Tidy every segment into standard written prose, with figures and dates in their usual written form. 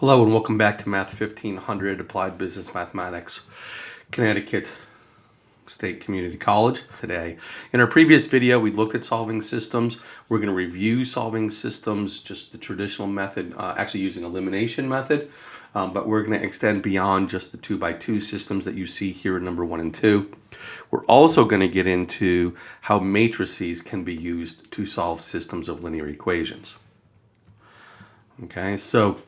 Hello and welcome back to Math 1500 Applied Business Mathematics, Connecticut State Community College. Today, in our previous video, we looked at solving systems. We're going to review solving systems, just the traditional method, actually using elimination method, but we're going to extend beyond just the 2x2 systems that you see here in number 1 and 2. We're also going to get into how matrices can be used to solve systems of linear equations. Okay, so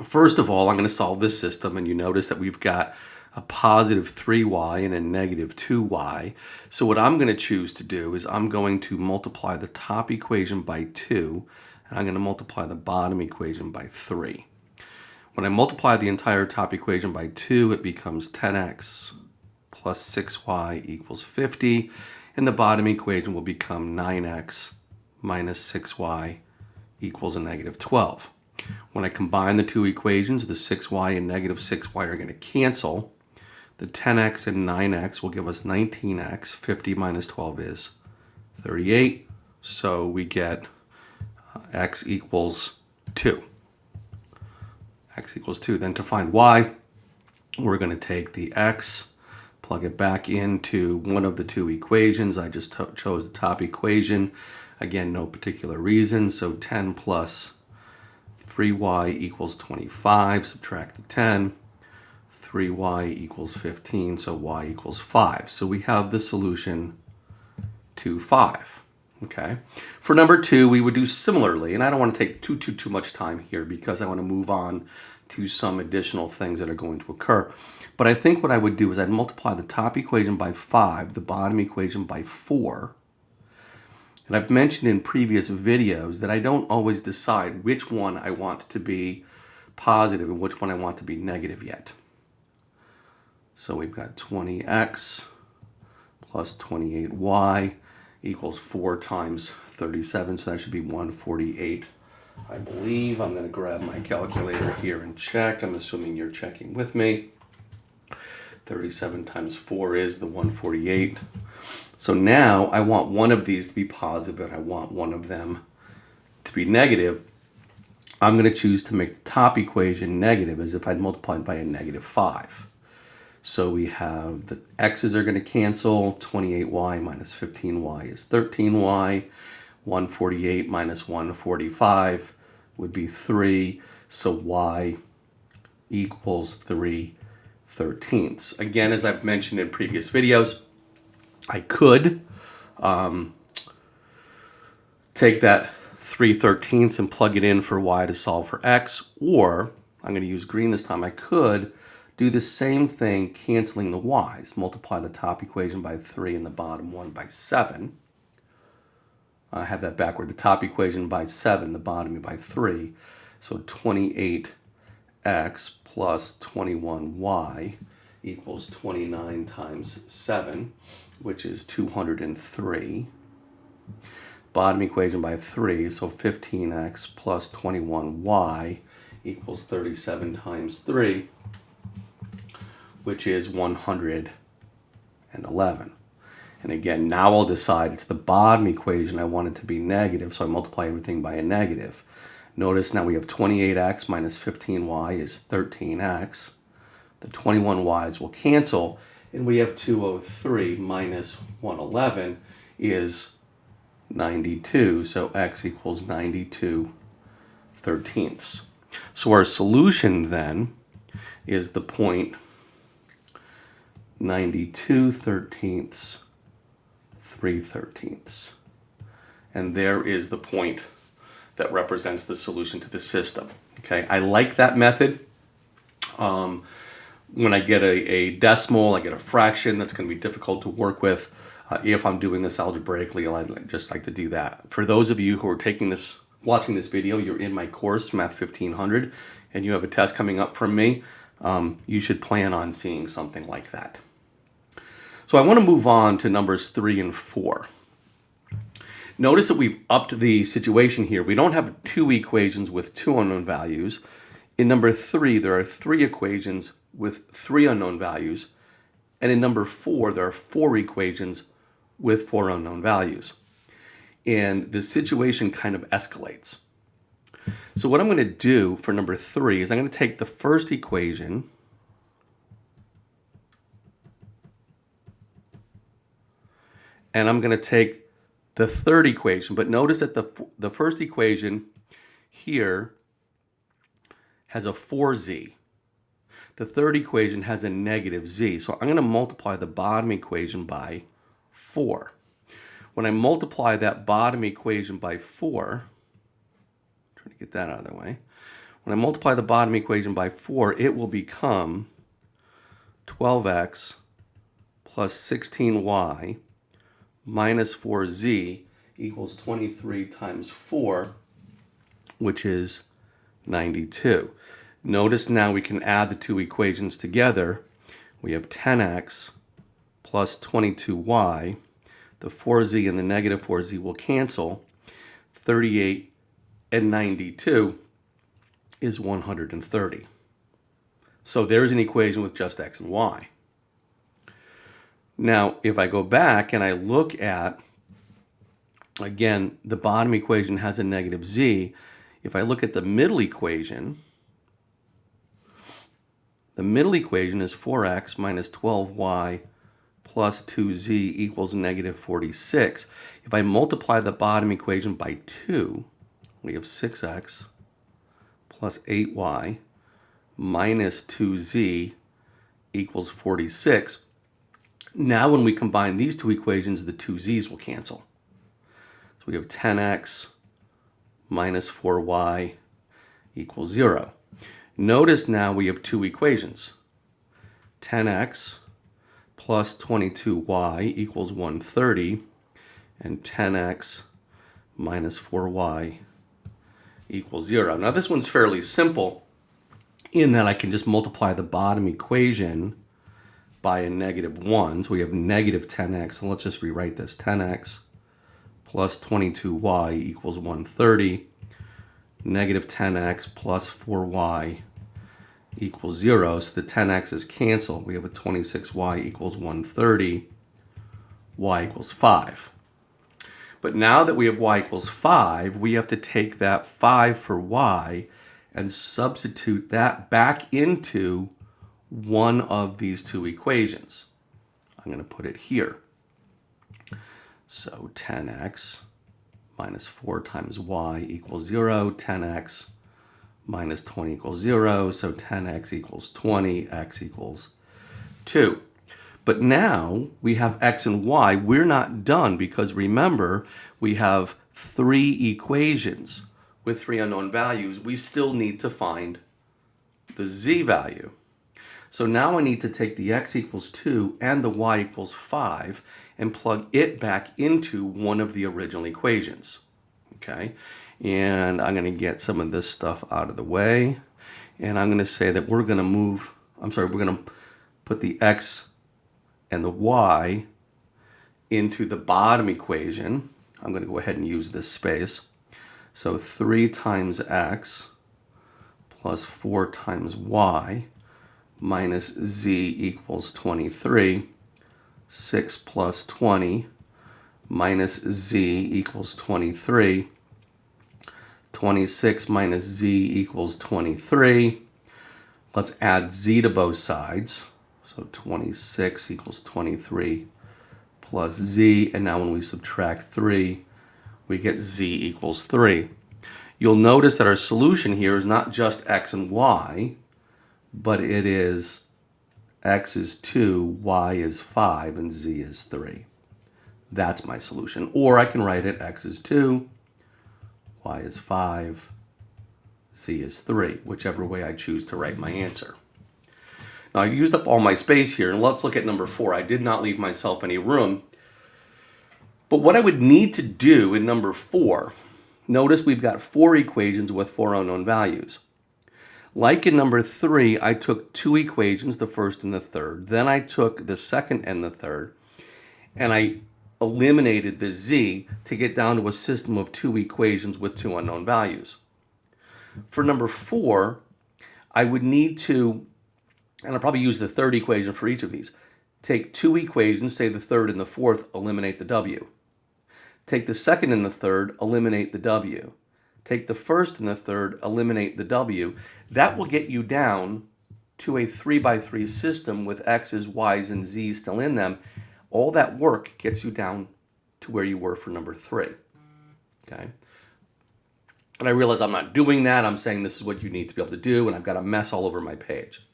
first of all, I'm going to solve this system, and you notice that we've got a positive 3y and a negative 2y. So what I'm going to choose to do is I'm going to multiply the top equation by 2, and I'm going to multiply the bottom equation by 3. When I multiply the entire top equation by 2, it becomes 10x plus 6y equals 50, and the bottom equation will become 9x minus 6y equals a negative 12. When I combine the two equations, the 6y and negative 6y are going to cancel. The 10x and 9x will give us 19x. 50 minus 12 is 38. So we get x equals 2. X equals 2. Then to find y, we're going to take the x, plug it back into one of the two equations. I just chose the top equation. Again, no particular reason. So 10 plus 3y equals 25, subtract the 10, 3y equals 15, so y equals 5. So we have the solution to 5. Okay. For number 2, we would do similarly, and I don't want to take too much time here because I want to move on to some additional things that are going to occur. But I think what I would do is I'd multiply the top equation by 5, the bottom equation by 4. And I've mentioned in previous videos that I don't always decide which one I want to be positive and which one I want to be negative yet. So we've got 20x plus 28y equals 4 times 37, so that should be 148. I believe I'm going to grab my calculator here and check. I'm assuming you're checking with me. 37 times 4 is the 148. So now I want one of these to be positive and I want one of them to be negative. I'm going to choose to make the top equation negative as if I'd multiplied by a negative 5. So we have the x's are going to cancel. 28y minus 15y is 13y. 148 minus 145 would be 3. So y equals 3/13. Again, as I've mentioned in previous videos, I could take that 3/13 and plug it in for y to solve for x, or I'm going to use green this time. I could do the same thing canceling the y's, multiply the top equation by 3 and the bottom one by 7. I have that backward, the top equation by 7, the bottom by 3. So 28x plus 21y equals 29 times 7, which is 203. Bottom equation by 3, so 15x plus 21y equals 37 times 3, which is 111. And again, now I'll decide it's the bottom equation I want it to be negative, so I multiply everything by a negative. Notice now we have 28x minus 15y is 13x. The 21y's will cancel, and we have 203 minus 111 is 92, so x equals 92/13. So our solution then is the point 92/13, 3/13. And there is the point that represents the solution to the system. Okay, I like that method. When I get a decimal, I get a fraction, that's going to be difficult to work with. If I'm doing this algebraically, I'd just like to do that. For those of you who are watching this video, you're in my course, Math 1500, and you have a test coming up from me, you should plan on seeing something like that. So I want to move on to numbers 3 and 4. Notice that we've upped the situation here. We don't have 2 equations with 2 unknown values. In number 3, there are 3 equations with 3 unknown values. And in number 4, there are 4 equations with 4 unknown values. And the situation kind of escalates. So what I'm going to do for number 3 is I'm going to take the first equation and I'm going to take the third equation. But notice that the first equation here has a 4z. The third equation has a negative z. So I'm going to multiply the bottom equation by 4. When I multiply that bottom equation by 4, trying to get that out of the way. When I multiply the bottom equation by 4, it will become 12x plus 16y minus 4z equals 23 times 4, which is 92. Notice now we can add the two equations together. We have 10x plus 22y. The 4z and the negative 4z will cancel. 38 and 92 is 130. So there's an equation with just x and y. Now, if I go back and I look at, again, the bottom equation has a negative z. If I look at the middle equation is 4x minus 12y plus 2z equals negative 46. If I multiply the bottom equation by 2, we have 6x plus 8y minus 2z equals 46. Now when we combine these two equations, the two z's will cancel. So we have 10x minus 4y equals 0. Notice now we have two equations. 10x plus 22y equals 130, and 10x minus 4y equals 0. Now this one's fairly simple in that I can just multiply the bottom equation by a negative 1. So we have negative 10x. So let's just rewrite this. 10x plus 22y equals 130. Negative 10x plus 4y equals 0. So the 10x's cancel. We have a 26y equals 130. Y equals 5. But now that we have y equals 5, we have to take that 5 for y and substitute that back into one of these two equations. I'm going to put it here. So 10x minus 4 times y equals 0. 10x minus 20 equals 0. So 10x equals 20. X equals 2. But now we have x and y. We're not done because remember, we have 3 equations with 3 unknown values. We still need to find the z value. So now I need to take the x equals 2 and the y equals 5 and plug it back into one of the original equations. Okay, and I'm going to get some of this stuff out of the way. And I'm going to say that we're going to put the x and the y into the bottom equation. I'm going to go ahead and use this space. So 3 times x plus 4 times y minus z equals 23. 6 plus 20 minus z equals 23. 26 minus z equals 23. Let's add z to both sides. So 26 equals 23 plus z. And now when we subtract 3, we get z equals 3. You'll notice that our solution here is not just x and y, but it is x is 2, y is 5, and z is 3. That's my solution. Or I can write it x is 2, y is 5, z is 3, whichever way I choose to write my answer. Now I used up all my space here, and let's look at number 4. I did not leave myself any room. But what I would need to do in number 4, notice we've got 4 equations with 4 unknown values. Like in number 3, I took 2 equations, the first and the third. Then I took the second and the third, and I eliminated the z to get down to a system of 2 equations with 2 unknown values. For number 4, I would need to, and I'll probably use the third equation for each of these, take 2 equations, say the third and the fourth, eliminate the w. Take the second and the third, eliminate the w. take the first and the third, eliminate the W. That will get you down to a 3x3 system with X's, Y's, and Z's still in them. All that work gets you down to where you were for number 3. Okay? And I realize I'm not doing that. I'm saying this is what you need to be able to do, and I've got a mess all over my page.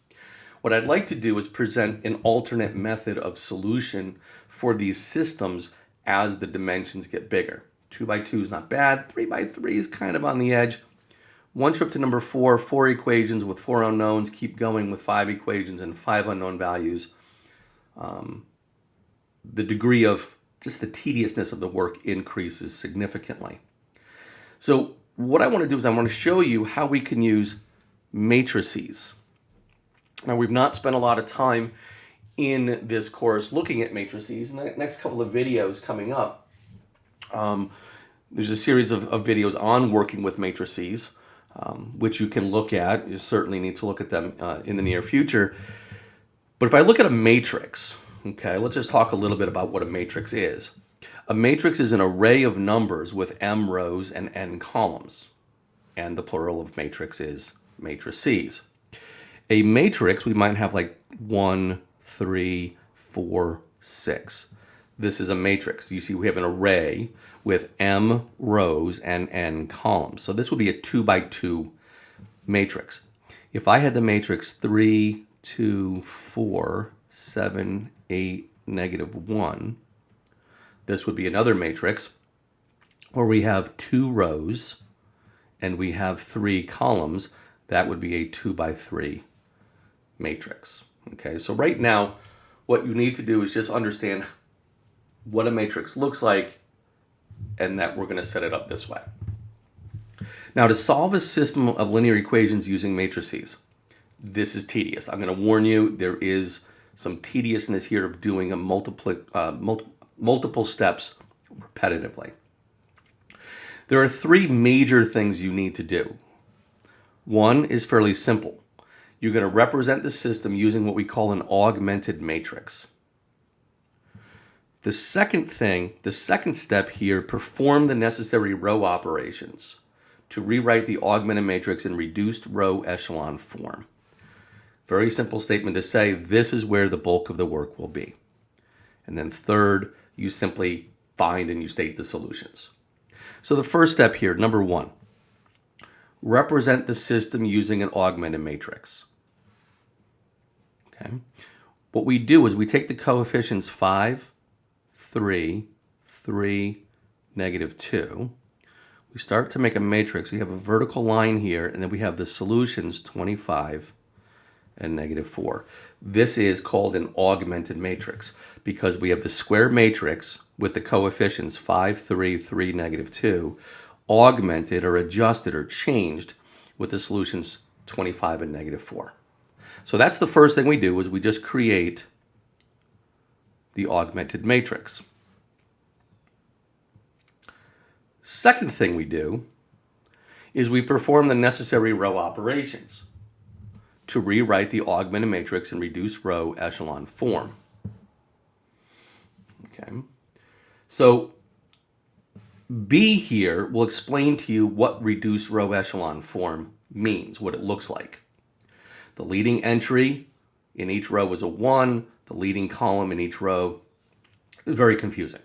What I'd like to do is present an alternate method of solution for these systems as the dimensions get bigger. 2x2 is not bad. 3x3 is kind of on the edge. Once you're up to number 4, 4 equations with 4 unknowns, keep going with 5 equations and 5 unknown values. The degree of just the tediousness of the work increases significantly. So what I want to do is I want to show you how we can use matrices. Now, we've not spent a lot of time in this course looking at matrices. In the next couple of videos coming up, there's a series of videos on working with matrices, which you can look at. You certainly need to look at them in the near future. But if I look at a matrix, okay, let's just talk a little bit about what a matrix is. A matrix is an array of numbers with m rows and n columns. And the plural of matrix is matrices. A matrix, we might have like 1, 3, 4, 6. This is a matrix. You see we have an array with m rows and n columns. So this would be a 2x2 matrix. If I had the matrix 3, 2, 4, 7, 8, -1, this would be another matrix where we have 2 rows and we have 3 columns. That would be a 2x3 matrix. Okay, so right now, what you need to do is just understand what a matrix looks like and that we're going to set it up this way. Now, to solve a system of linear equations using matrices, this is tedious. I'm going to warn you, there is some tediousness here of doing a multiple steps repetitively. There are 3 major things you need to do. One is fairly simple. You're going to represent the system using what we call an augmented matrix. The second step here, perform the necessary row operations to rewrite the augmented matrix in reduced row echelon form. Very simple statement to say this is where the bulk of the work will be. And then third, you simply find and you state the solutions. So the first step here, number 1, represent the system using an augmented matrix. Okay. What we do is we take the coefficients 5, 3, 3, -2. We start to make a matrix. We have a vertical line here, and then we have the solutions 25 and -4. This is called an augmented matrix because we have the square matrix with the coefficients 5, 3, 3, -2 augmented or adjusted or changed with the solutions 25 and -4. So that's the first thing we do is we just create the augmented matrix. Second thing we do is we perform the necessary row operations to rewrite the augmented matrix in reduced row echelon form. Okay. So B here will explain to you what reduced row echelon form means, what it looks like. The leading entry in each row is a 1. The leading column in each row is very confusing.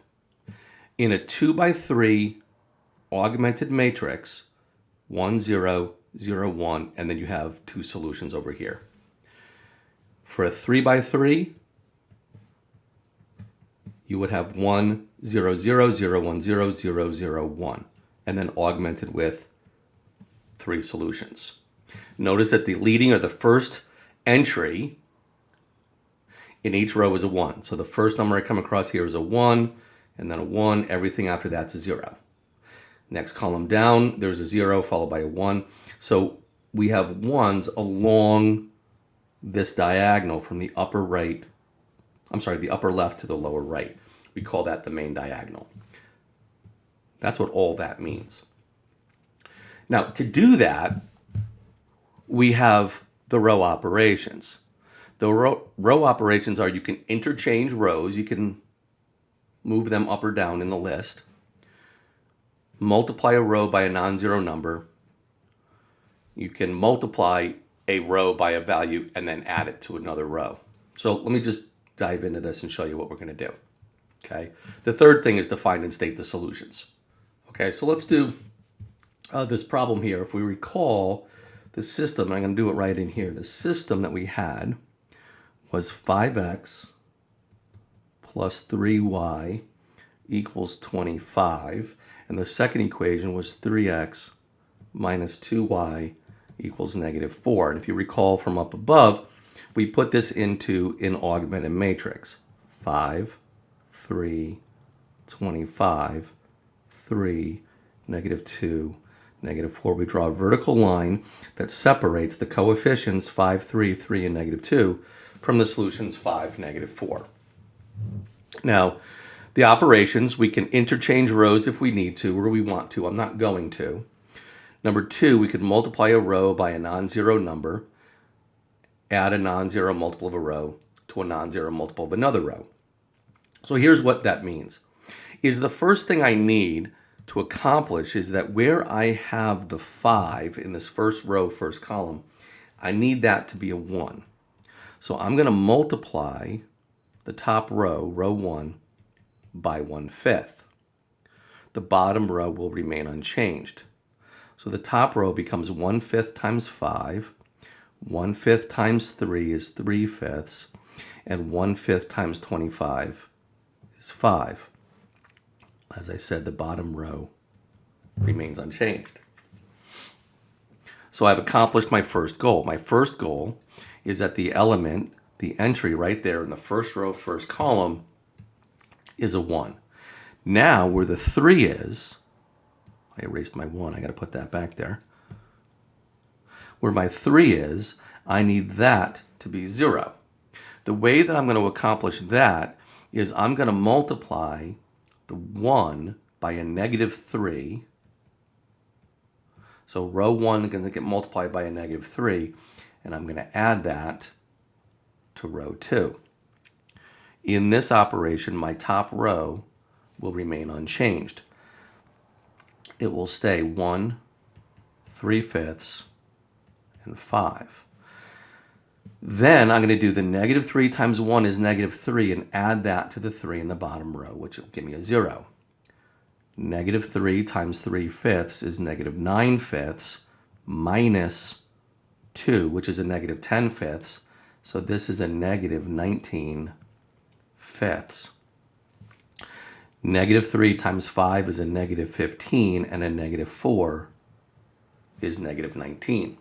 In a 2x3 augmented matrix, 1, 0, 0, 1, and then you have 2 solutions over here. For a 3x3, you would have 1, 0, 0, 0, 1, 0, 0, 0, 1, and then augmented with 3 solutions. Notice that the leading or the first entry in each row is a 1. So the first number I come across here is a 1, and then a 1. Everything after that's a 0. Next column down, there's a 0 followed by a 1. So we have 1s along this diagonal from the upper the upper left to the lower right. We call that the main diagonal. That's what all that means. Now, to do that, we have the row operations. The row operations are you can interchange rows. You can move them up or down in the list. multiply a row by a non-zero number, you can multiply a row by a value and then add it to another row. So let me just dive into this and show you what we're going to do. Okay. The third thing is to find and state the solutions. Okay, so let's do this problem here. If we recall the system, I'm going to do it right in here. The system that we had was 5x plus 3y equals 25. And the second equation was 3x minus 2y equals negative 4. And if you recall from up above, we put this into an augmented matrix. 5, 3, 25, 3, negative 2, negative 4. We draw a vertical line that separates the coefficients 5, 3, 3, and negative 2 from the solutions 5, negative 4. Now, the operations, we can interchange rows if we need to or we want to. I'm not going to. Number 2, we could multiply a row by a non-zero number, add a non-zero multiple of a row to a non-zero multiple of another row. So here's what that means. Is the first thing I need to accomplish is that where I have the 5 in this first row, first column, I need that to be a 1. So I'm going to multiply the top row, row 1, by 1/5. The bottom row will remain unchanged. So the top row becomes 1/5 times 5. 1/5 times 3 is 3/5. And 1/5 times 25 is 5. As I said, the bottom row remains unchanged. So I've accomplished my first goal. My first goal is that the element, the entry right there in the first row, first column, is a 1. Now, where the 3 is, I erased my 1. I got to put that back there. Where my 3 is, I need that to be 0. The way that I'm going to accomplish that is I'm going to multiply the 1 by a negative 3. So row 1 is going to get multiplied by a negative 3, and I'm going to add that to row 2. In this operation, my top row will remain unchanged. It will stay 1, 3/5, and 5. Then I'm going to do the negative 3 times 1 is negative 3 and add that to the 3 in the bottom row, which will give me a 0. Negative 3 times 3/5 is negative 9/5 minus 2, which is a negative 10/5. So this is a negative 19/5. Negative 3 times 5 is a negative 15, and a negative 4 is negative 19.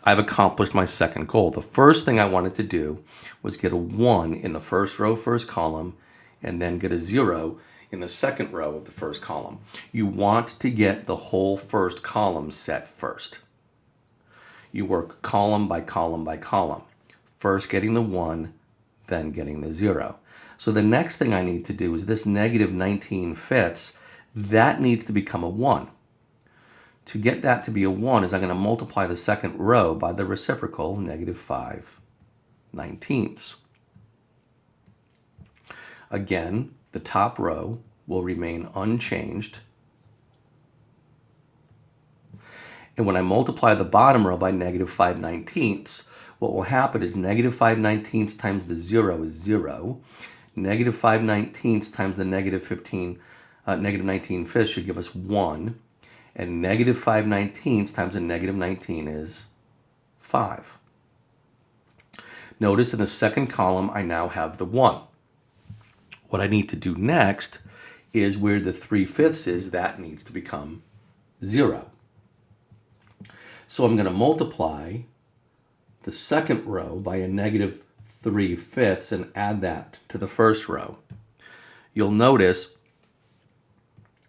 I've accomplished my second goal. The first thing I wanted to do was get a 1 in the first row, first column, and then get a 0 in the second row of the first column. You want to get the whole first column set first. You work column by column by column. First getting the 1, then getting the 0. So the next thing I need to do is this negative 19/5, that needs to become a 1. To get that to be a 1 is I'm going to multiply the second row by the reciprocal, negative 5/19. Again, the top row will remain unchanged. And when I multiply the bottom row by negative 5/19, what will happen is negative 5/19 times the 0 is 0. Negative 5/19 times the negative 19/5 should give us 1. And negative 5/19 times a negative 19 is 5. Notice in the second column, I now have the 1. What I need to do next is where the 3/5 is, that needs to become 0. So I'm going to multiply the second row by a negative 3/5 and add that to the first row. You'll notice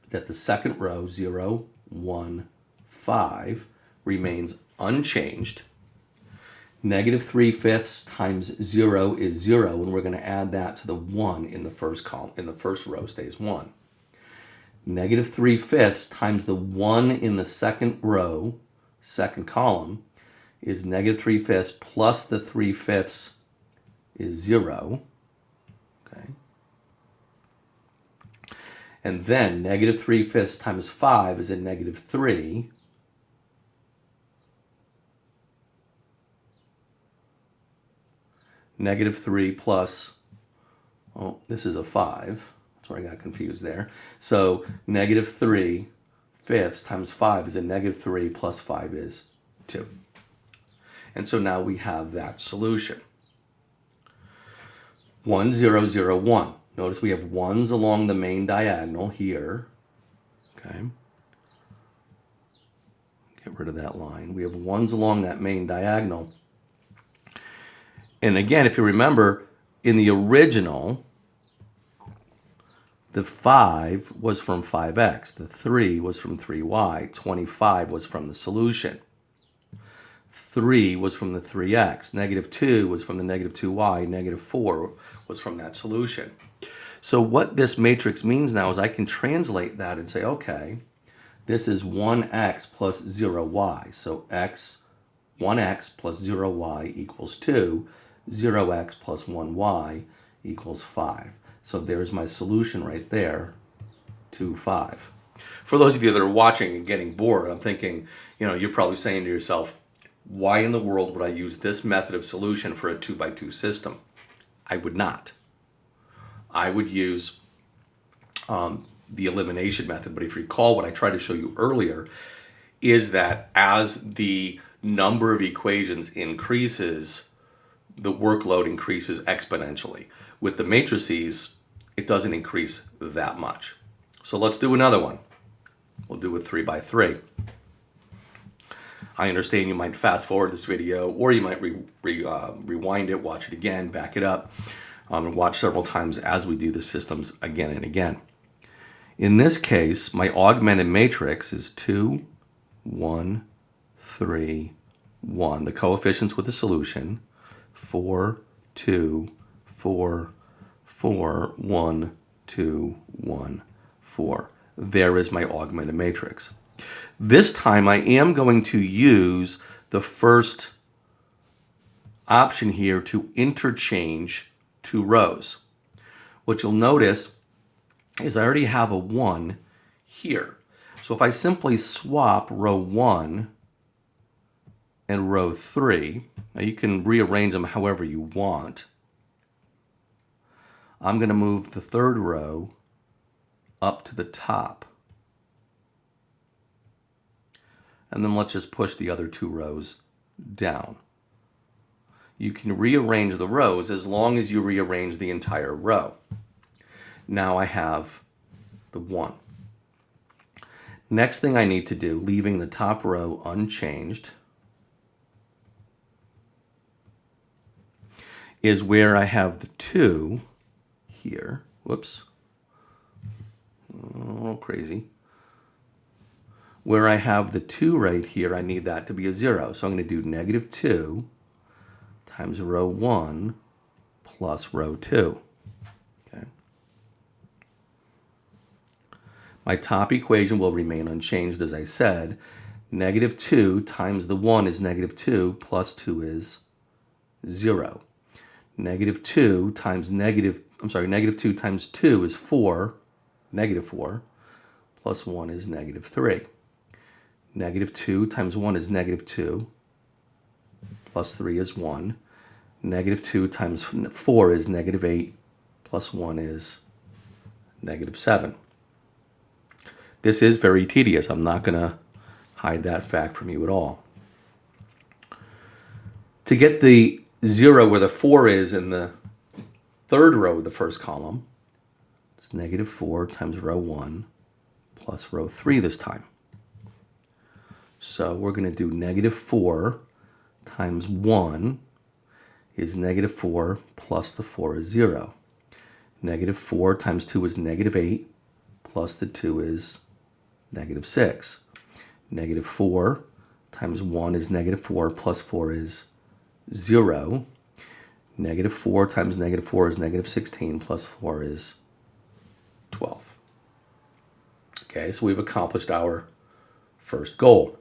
that the second row, 0, 1, 5, remains unchanged. Negative 3/5 times 0 is 0, and we're going to add that to the 1 in the first column. In the first row stays 1. Negative 3/5 times the 1 in the second row, second column, is negative 3/5 plus the 3/5 is 0. Okay. And then negative 3/5 times 5 is a negative 3. Negative 3 plus, oh, this is a 5. That's where I got confused there. So negative 3/5 times 5 is a negative 3 plus 5 is 2. And so now we have that solution. 1, 0, 0, 1. Notice we have 1s along the main diagonal here. Okay. Get rid of that line. We have 1s along that main diagonal. And again, if you remember, in the original, the 5 was from 5x. The 3 was from 3y. 25 was from the solution. 3 was from the 3x. Negative 2 was from the negative 2y. Negative 4 was from that solution. So what this matrix means now is I can translate that and say, okay, this is 1x plus 0y. So 1x plus 0y equals 2. 0x plus 1y equals 5. So there's my solution right there, 2, 5. For those of you that are watching and getting bored, I'm thinking, you're probably saying to yourself, why in the world would I use this method of solution for a 2x2 system? I would not. I would use the elimination method. But if you recall, what I tried to show you earlier is that as the number of equations increases, the workload increases exponentially. With the matrices, it doesn't increase that much. So let's do another one. We'll do a 3x3. I understand you might fast forward this video, or you might rewind it, watch it again, back it up, and watch several times as we do the systems again and again. In this case, my augmented matrix is 2, 1, 3, 1. The coefficients with the solution, 4, 2, 4, 4, 1, 2, 1, 4. There is my augmented matrix. This time I am going to use the first option here to interchange two rows. What you'll notice is I already have a 1 here. So if I simply swap row 1 and row 3, now you can rearrange them however you want. I'm going to move the third row up to the top. And then let's just push the other two rows down. You can rearrange the rows as long as you rearrange the entire row. Now I have the 1. Next thing I need to do, leaving the top row unchanged, is where I have the 2 here. Whoops. Oh, crazy. Where I have the 2 right here, I need that to be a 0. So I'm going to do negative 2 times row 1 plus row 2. Okay. My top equation will remain unchanged, as I said. Negative 2 times the 1 is negative 2 plus 2 is 0. Negative 2 times negative 2 times 2 is 4, negative 4, plus 1 is negative 3. Negative 2 times 1 is negative 2, plus 3 is 1. Negative 2 times 4 is negative 8, plus 1 is negative 7. This is very tedious. I'm not going to hide that fact from you at all. To get the 0 where the 4 is in the third row of the first column, it's negative 4 times row 1 plus row 3 this time. So we're going to do negative 4 times 1 is negative 4 plus the 4 is 0. Negative 4 times 2 is negative 8 plus the 2 is negative 6. Negative 4 times 1 is negative 4 plus 4 is 0. Negative 4 times negative 4 is negative 16 plus 4 is 12. Okay, so we've accomplished our first goal.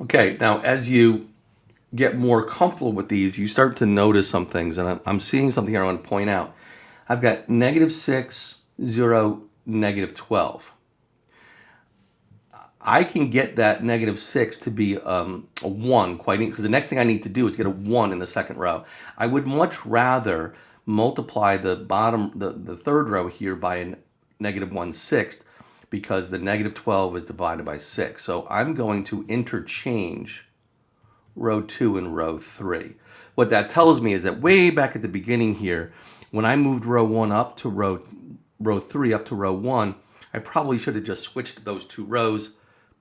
Okay, now as you get more comfortable with these, you start to notice some things, and I'm seeing something here I want to point out. I've got -6, 0, -12. I can get that -6 to be a 1 quite because the next thing I need to do is get a 1 in the second row. I would much rather multiply the bottom, the third row here by a -1/6 because the -12 is divided by 6. So I'm going to interchange row 2 and row 3. What that tells me is that way back at the beginning here, when I moved row 1 up to row 3 up to row 1, I probably should have just switched those two rows,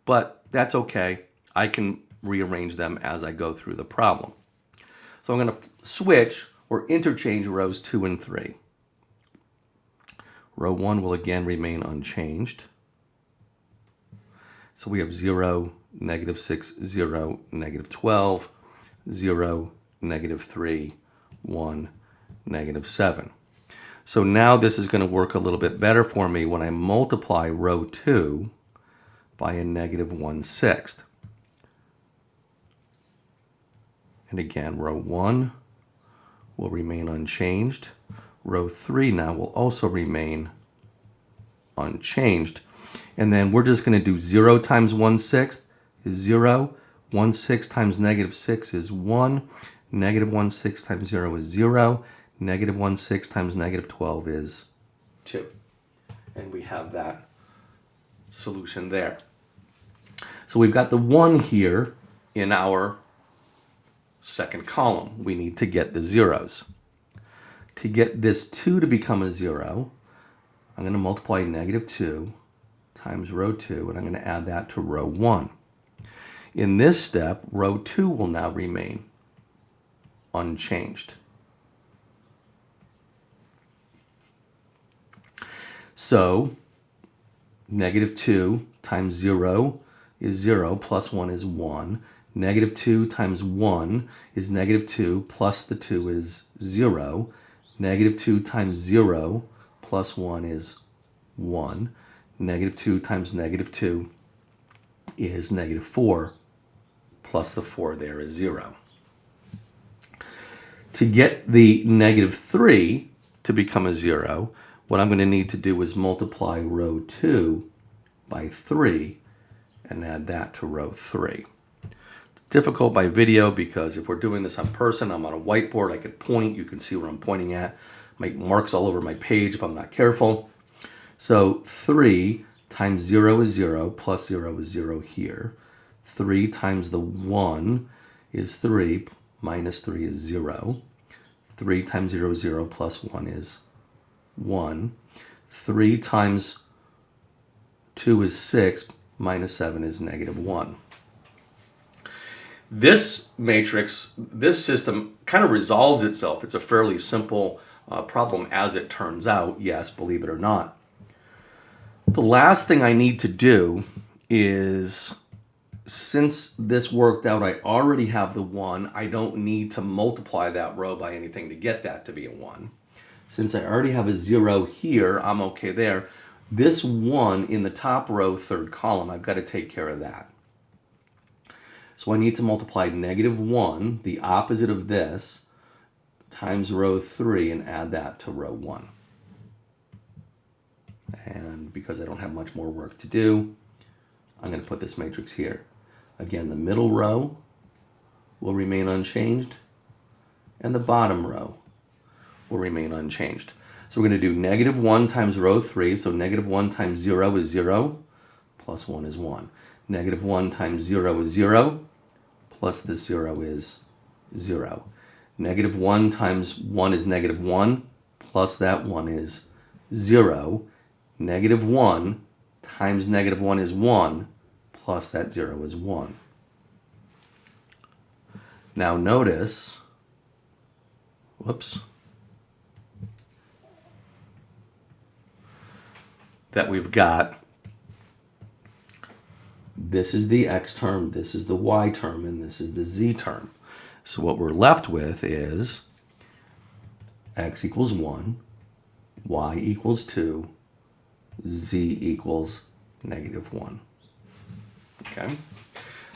but that's okay. I can rearrange them as I go through the problem. So I'm going to switch or interchange rows 2 and 3. Row 1 will again remain unchanged. So we have 0, -6, 0, -12, 0, -3, 1, -7. So now this is going to work a little bit better for me when I multiply row 2 by a -1/6. And again, row 1 will remain unchanged. Row 3 now will also remain unchanged. And then we're just going to do 0 times 1/6 is 0. 1/6 times -6 is 1. -1/6 times 0 is 0. -1/6 times -12 is 2. And we have that solution there. So we've got the 1 here in our second column. We need to get the zeros. To get this 2 to become a 0, I'm going to multiply -2 times row 2, and I'm going to add that to row 1. In this step, row 2 will now remain unchanged. So, -2 times 0 is 0, plus 1 is 1. -2 times 1 is -2, plus the 2 is 0. -2 times 0 plus 1 is 1. -2 times -2 is -4, plus the 4 there is 0. To get the -3 to become a 0, what I'm going to need to do is multiply row 2 by 3 and add that to row 3. It's difficult by video because if we're doing this in person, I'm on a whiteboard, I could point, you can see where I'm pointing at, make marks all over my page if I'm not careful. So 3 times 0 is 0, plus 0 is 0 here. 3 times the 1 is 3, minus 3 is 0. 3 times 0 is 0, plus 1 is 1. 3 times 2 is 6, minus 7 is -1. This matrix, this system kind of resolves itself. It's a fairly simple problem as it turns out, yes, believe it or not. The last thing I need to do is, since this worked out, I already have the 1. I don't need to multiply that row by anything to get that to be a 1. Since I already have a 0 here, I'm okay there. This 1 in the top row, third column, I've got to take care of that. So I need to multiply -1, the opposite of this, times row 3 and add that to row 1. And because I don't have much more work to do, I'm going to put this matrix here. Again, the middle row will remain unchanged, and the bottom row will remain unchanged. So we're going to do -1 times row 3, so -1 times 0 is 0, plus 1 is 1. -1 times 0 is 0, plus this 0 is 0. -1 times 1 is -1, plus that 1 is 0. -1 times -1 is 1, plus that 0 is 1. Now notice, whoops, that we've got, this is the x term, this is the y term, and this is the z term. So what we're left with is x equals 1, y equals 2, z equals -1. Okay?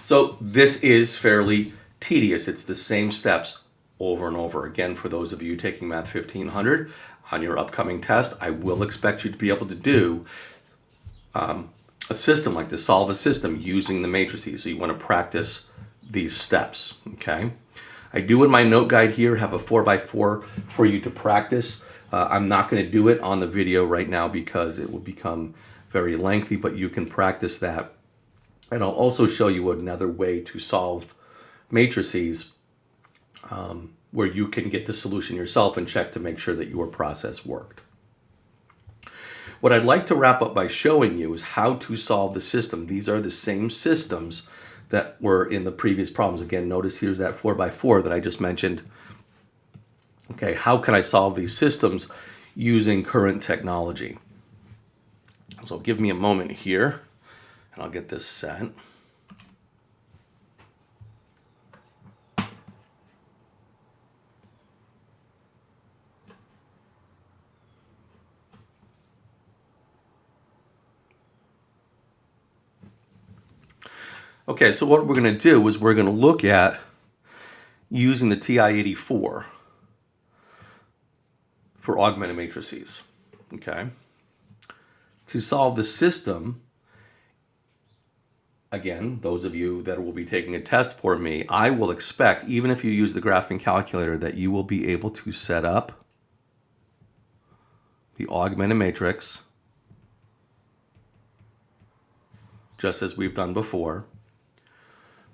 So this is fairly tedious. It's the same steps over and over again. For those of you taking Math 1500 on your upcoming test, I will expect you to be able to do a system like this, solve a system using the matrices. So you want to practice these steps, okay? I do in my note guide here have a 4x4 for you to practice. I'm not going to do it on the video right now because it will become very lengthy, but you can practice that. And I'll also show you another way to solve matrices where you can get the solution yourself and check to make sure that your process worked. What I'd like to wrap up by showing you is how to solve the system. These are the same systems that were in the previous problems. Again, notice here's that 4x4 that I just mentioned. Okay, how can I solve these systems using current technology? So give me a moment here, and I'll get this set. Okay, so what we're going to do is we're going to look at using the TI-84 for augmented matrices. Okay, to solve the system, again, those of you that will be taking a test for me, I will expect, even if you use the graphing calculator, that you will be able to set up the augmented matrix just as we've done before.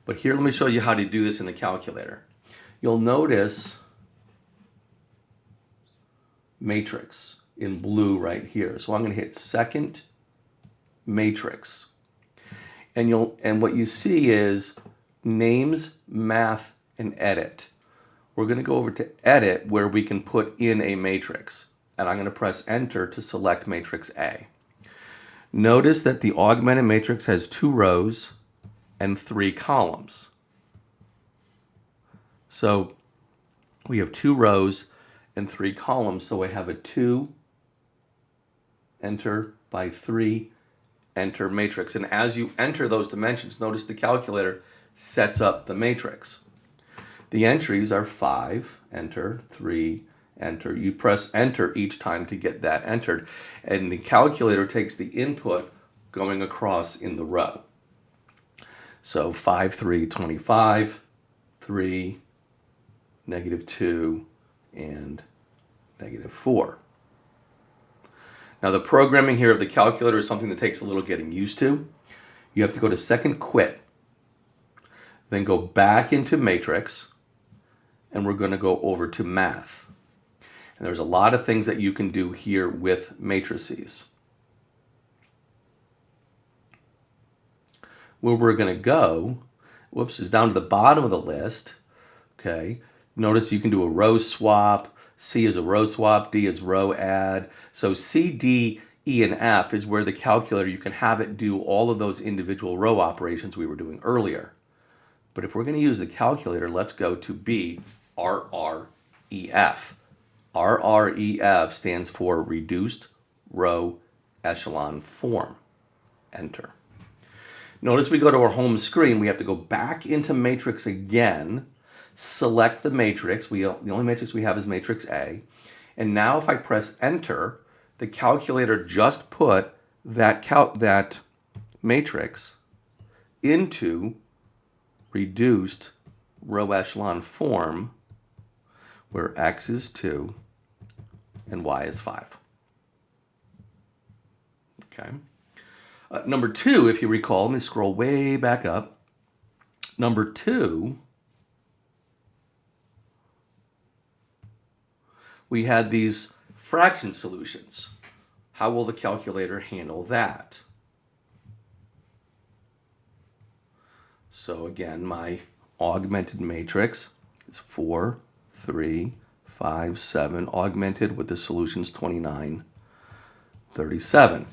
But here, let me show you how to do this in the calculator. You'll notice matrix in blue right here. So I'm going to hit second matrix. And what you see is names, math, and edit. We're going to go over to edit where we can put in a matrix. And I'm going to press enter to select matrix A. Notice that the augmented matrix has 2 rows and 3 columns. So we have 2 rows and 3 columns. So I have a 2 enter by 3 enter matrix. And as you enter those dimensions, notice the calculator sets up the matrix. The entries are 5, enter, 3, enter. You press enter each time to get that entered. And the calculator takes the input going across in the row. So 5, 3, 25, 3, -2, and -4. Now the programming here of the calculator is something that takes a little getting used to. You have to go to second quit, then go back into matrix, and we're going to go over to math. And there's a lot of things that you can do here with matrices. Where we're going to go, is down to the bottom of the list. Okay, notice you can do a row swap. C is a row swap, D is row add. So C, D, E, and F is where the calculator, you can have it do all of those individual row operations we were doing earlier. But if we're going to use the calculator, let's go to B, RREF. RREF stands for Reduced Row Echelon Form. Enter. Notice we go to our home screen. We have to go back into matrix again, select the matrix. The only matrix we have is matrix A. And now if I press enter, the calculator just put that matrix into reduced row echelon form where X is 2 and Y is 5. Okay. Number 2, if you recall, let me scroll way back up. Number 2, we had these fraction solutions. How will the calculator handle that? So again, my augmented matrix is 4, 3, 5, 7, augmented with the solutions 29, 37.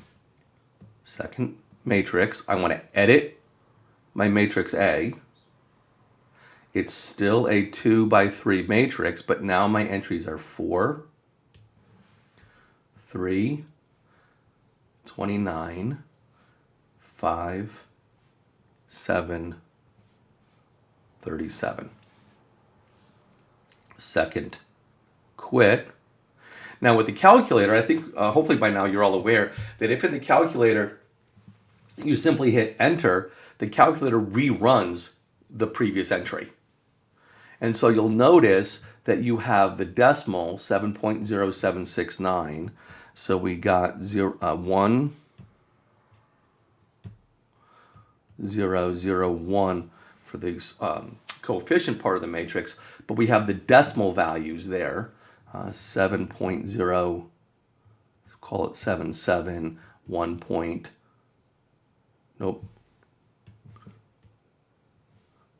Second matrix, I want to edit my matrix A. It's still a 2 by 3 matrix, but now my entries are 4, 3, 29, 5, 7, 37. Second quit. Now with the calculator, I think hopefully by now you're all aware that if in the calculator you simply hit enter, the calculator reruns the previous entry. And so you'll notice that you have the decimal 7.0769. So we got 1,001 for the coefficient part of the matrix, but we have the decimal values there. 7.0, call it 77, 1 point, nope,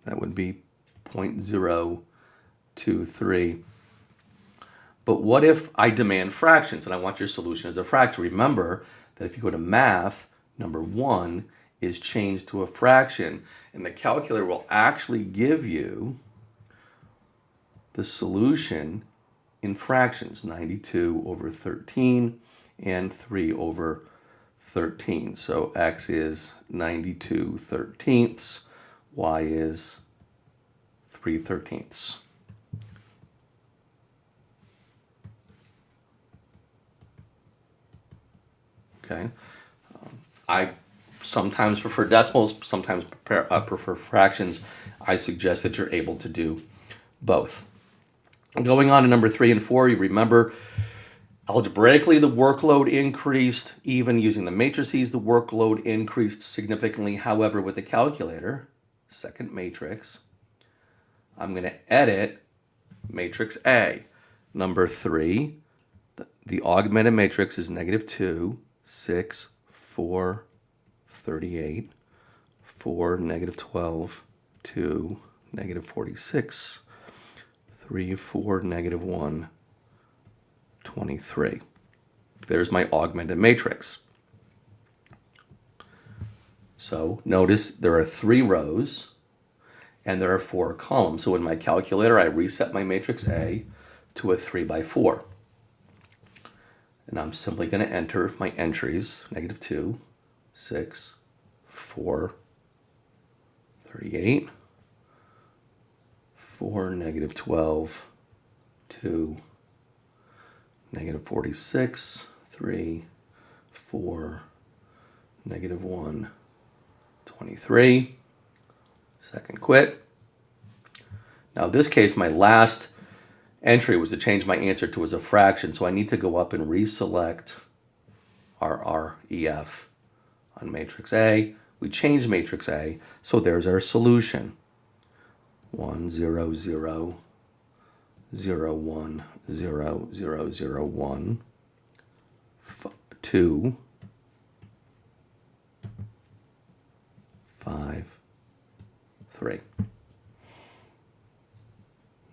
that would be 0.023. But what if I demand fractions and I want your solution as a fraction? Remember that if you go to math, number 1 is changed to a fraction, and the calculator will actually give you the solution in fractions, 92 over 13 and 3 over 13. So x is 92 thirteenths, y is 3 thirteenths. Okay. I sometimes prefer decimals, sometimes prefer fractions. I suggest that you're able to do both. Going on to number 3 and 4, you remember algebraically the workload increased. Even using the matrices, the workload increased significantly. However, with the calculator, second matrix, I'm going to edit matrix A. Number 3, the augmented matrix is -2, 6, 4, 38, 4, -12, 2, -46, 3, 4, -1, 23. There's my augmented matrix. So notice there are 3 rows and there are 4 columns. So in my calculator, I reset my matrix A to a 3x4. And I'm simply going to enter my entries, -2, 6, 4, 38, 4, -12, 2, -46, 3, 4, -1, 23. Second quit. Now in this case, my last entry was to change my answer to as a fraction, so I need to go up and reselect our REF on matrix A. We changed matrix A, so there's our solution. 1, 0, 0, 0, 1, 0, 0, 0, 1, 2, 5, 3.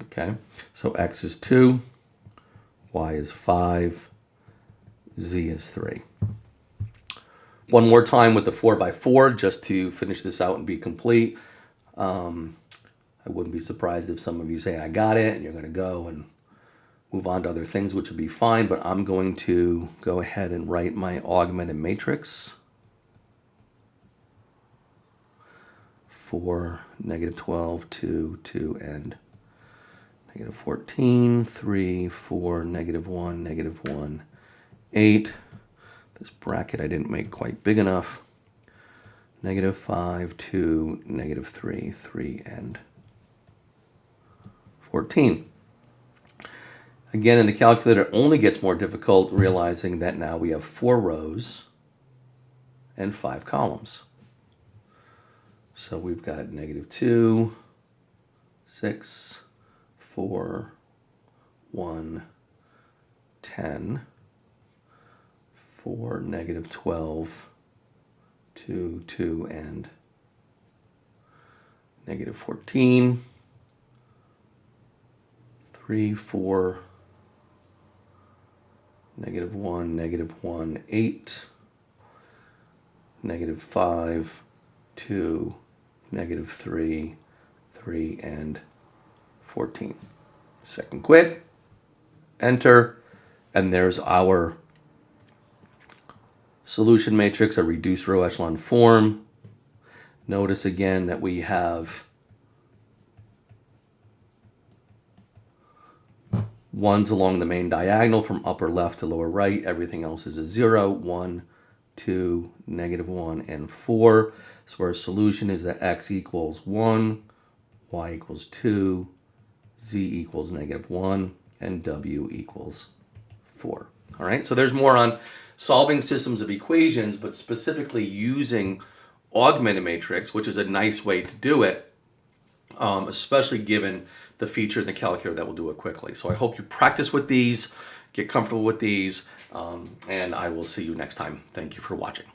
Okay, so x is 2, y is 5, z is 3. One more time with the 4x4 just to finish this out and be complete. I wouldn't be surprised if some of you say, I got it, and you're going to go and move on to other things, which would be fine, but I'm going to go ahead and write my augmented matrix. 4, -12, 2, 2, and -14, 3, 4, -1, -1, 8. This bracket I didn't make quite big enough. -5, 2, -3, 3, and 14. Again, in the calculator, it only gets more difficult realizing that now we have 4 rows and 5 columns. So we've got -2, 6, 4, 1, 10, 4, -12, 2, 2, and -14, 3, 4, -1, -1, 8, -5, 2, -3, 3, and 14. Second quit, enter, and there's our solution matrix, a reduced row echelon form. Notice again that we have Ones along the main diagonal from upper left to lower right. Everything else is a 0. 1, 2, -1, and 4. So our solution is that x equals 1, y equals 2, z equals -1, and w equals 4. All right, so there's more on solving systems of equations, but specifically using augmented matrix, which is a nice way to do it, especially given the feature in the calculator that will do it quickly. So I hope you practice with these, get comfortable with these, and I will see you next time. Thank you for watching.